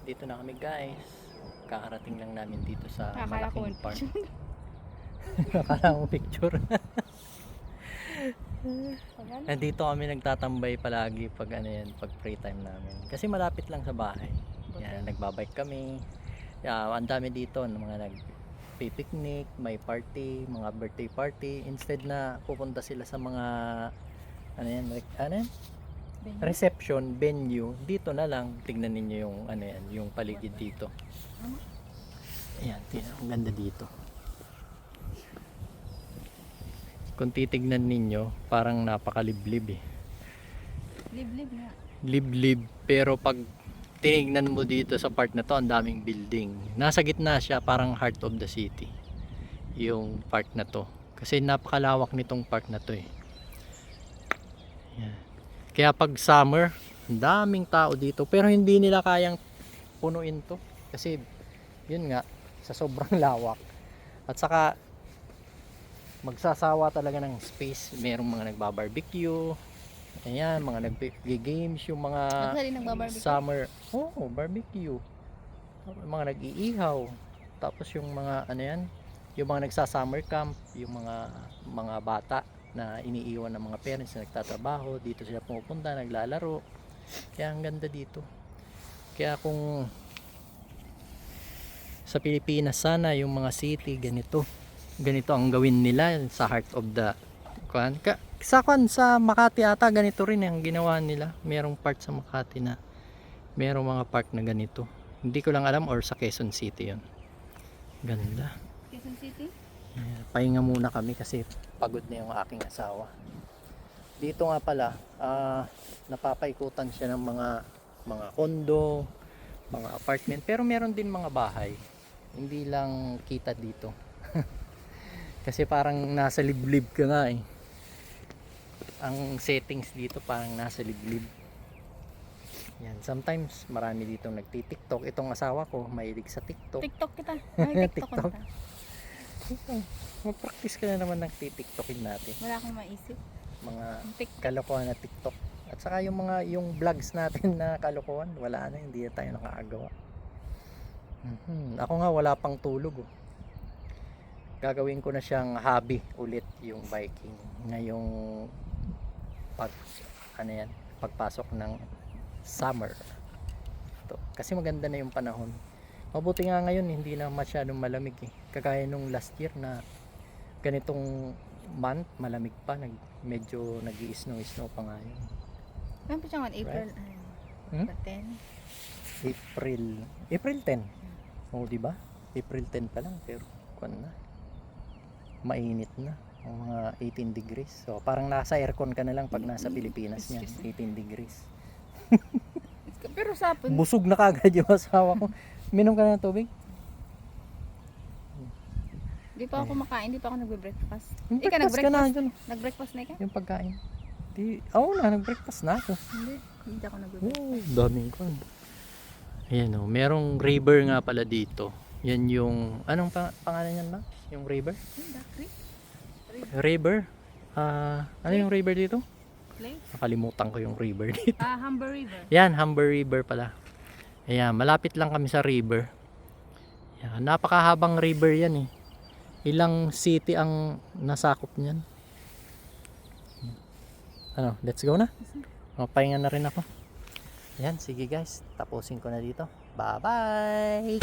Dito na kami guys. Kakarating lang namin dito sa Akala ko malaking park. Akala mo picture. Nandito kami nagtatambay palagi pag ano yan, pag free time namin. Kasi malapit lang sa bahay. Yan, nagbabike kami. Ang dami dito ng mga nag-picnic, may party, mga birthday party. Instead na pupunta sila sa mga ano yan, ano yan? Reception, venue, dito na lang. Tignan ninyo yung ano yan, yung paligid dito. Ayan, ang ganda dito. Kung titignan ninyo, parang napakaliblib eh. Liblib nga. Liblib, pero pag tinignan mo dito sa part na to, ang daming building. Nasa gitna siya, parang heart of the city. Yung part na to. Kasi napakalawak nitong part na to eh. Yan. Kaya pag summer, ang daming tao dito. Pero hindi nila kayang punuin to. Kasi, yun nga, sa sobrang lawak. At saka, magsasawa talaga ng space. Merong mga nagbabarbecue. Ayan, mga nag-games, yung mga summer. Oh, barbecue. Mga nag-iihaw. Tapos yung mga ano yan, yung mga nagsa-summer camp, yung mga bata na iniiwan ng mga parents na nagtatrabaho, dito sila pumupunta, naglalaro. Kaya ang ganda dito. Kaya kung sa Pilipinas sana yung mga city ganito ang gawin nila sa heart of the sa Makati ata ganito rin ang ginawa nila. Merong part sa Makati na merong mga park na ganito. Hindi ko lang alam or sa Quezon City yun. Ganda. Quezon City? Pahinga muna kami kasi pagod na yung aking asawa. Dito nga pala napapaikutan siya ng mga kondo, mga apartment, pero meron din mga bahay. Hindi lang kita dito. Kasi parang nasa liblib ka nga eh. Ang settings dito parang nasa liblib. Yan, sometimes marami dito nagti-TikTok. Itong asawa ko mahilig sa TikTok. TikTok kita. Ay, TikTok. Mag-practice ka na naman ng TikTokin natin. Wala akong maisip. Mga kalokohan na TikTok. At saka yung vlogs natin na kalokohan, wala na, hindi na tayo nakakagawa. Ako nga wala pang tulog oh. Gagawin ko na siyang hobby ulit yung biking ngayong pagpasok ng summer to. Kasi maganda na yung panahon. Mabuti nga ngayon hindi na masyadong malamig eh. Kagaya nung last year na ganitong month malamig pa, medyo nag-i-snow pa nga yun. Ano pa siya nga? April Right? 10? April 10. Oh, di ba? April 10 pa lang pero kuan na. Mainit na. Mga 18 degrees. So, parang nasa aircon ka na lang pag nasa Pilipinas niya. 18 degrees. Pero sapon. Busog na kagad yung asawa ko. Minom ka na ng tubig? Hindi pa ako kumakain, hindi pa ako nagbe-breakfast. Yung Ika breakfast ka na nag-breakfast? dyan. Nag-breakfast na ikaw? Yung pagkain. Nag-breakfast na ako. Hindi ako nagbe-breakfast. Oh, daming ko. Ayan o, merong river nga pala dito. Yan yung, anong pangalan yan ba? Yung river? River? Ano yung river dito? Lake? Nakalimutan ko yung river dito. Humber River. Yan, Humber River pala. Ayan, malapit lang kami sa river. Ayan, napakahabang river yan eh. Ilang city ang nasakop niyan. Ano, let's go na? Pahinga na rin ako. Ayan, sige guys. Tapusin ko na dito. Bye-bye!